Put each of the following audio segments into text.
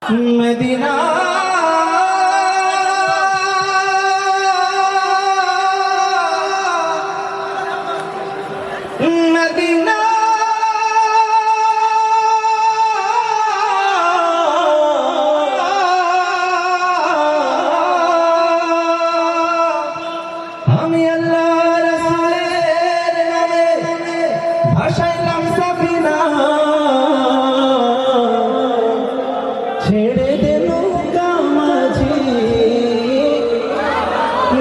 Medina Medina আমি আল্লাহ রাসূলের নামে ভাসাইলাম সাফিনা ছেড়ে দে নৌকা মাঝি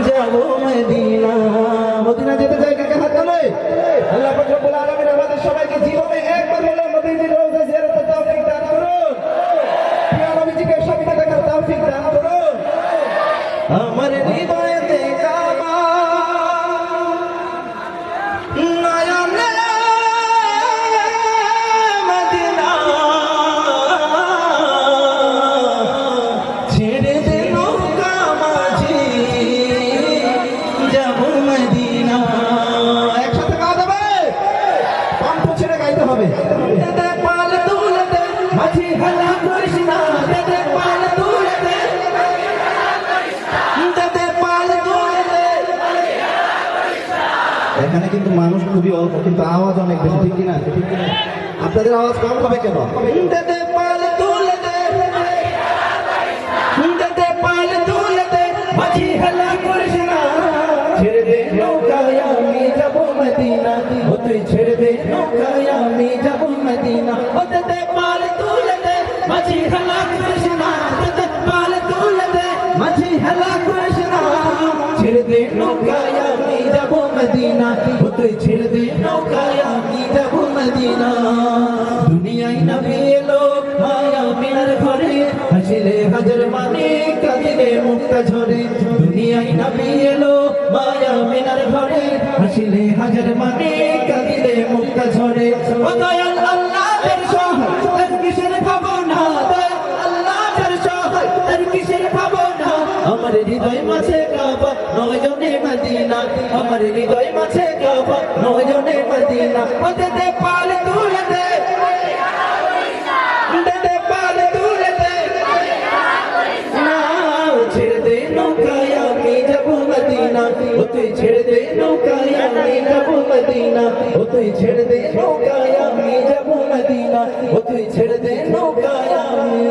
যাবো মদিনা। মদিনা যেতে চাই কাকে হাত তোলে। আল্লাহ পাক রব্বুল আলামিন আমাদের সবাইকে জীবনে একবার হলেও মদিনার রওজা জিয়ারতের তৌফিক দান করুন। প্রিয় নবীজিকে সামনে দেখার তৌফিক দান করুন। আমার হৃদয়েতে কাবা নয়নে মদিনা ছেড়ে দে নৌকা মাঝি যাবো মদিনা। একসাথে গাওয়া যাবে, কণ্ঠ ছেড়ে গাইতে হবে। দে পাল তুলে দে মাঝি হেলা করিস না, দে পাল তুলে দে, দে পাল তুলে দে। এখানে কিন্তু মানুষ খুবই অল্প, কিন্তু আওয়াজ অনেক বেশি, ঠিক কিনা? আপনাদের আওয়াজ কম হবে কেন? দে পাল তুলে দে, দে পাল তুলে দে মাঝি হেলা করিস না। ছেড়ে দে নৌকায় আমি যাবো মদিনা, ও তুই ছেড়ে দে নৌকায় আমি যাবো মদিনা। ও দে পাল তুলে দে মাঝি হেলা করিস না, দে পাল তুলে দে মাঝি হেলা করিস না। ছেড়ে দে নৌকায় আমি যাবো মদিনা, ও তুই ছেড়ে দে নৌকায় আমি যাবো মদিনা। দুনিয়ায় নবী এলো মায়া মিনার ঘরে, হাসিলে হাজার মানে কাঁদিলে মুক্তা ঝরে। দুনিয়ায় নবী এলো মায়া মিনার ঘরে, হাসিলে হাজার মানে কাঁদিলে মুক্তা ঝরে। ও দয়াল আল্লাহ তের সহায় তার কিসের ভাবনা, দয়াল আল্লাহ তের সহায় তার কিসের ভাবনা। আমার হৃদয় মাঝে কাবা নয়নে মদিনা, আমার হৃদয় মাঝে কাবা নয়নে মদিনা। ও দে পাল তুলে দে, দে পাল তুলে দে না। ছেড়ে দে নৌকায় আমি যাবো মদিনা, ও তুই ছেড়ে দে নৌকায় আমি যাবো মদিনা। ও তুই ছেড়ে দে নৌকায় আমি যাবো মদিনা, ও তুই ছেড়ে দে নৌকায় আমি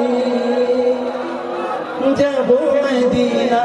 যাবো মদিনা।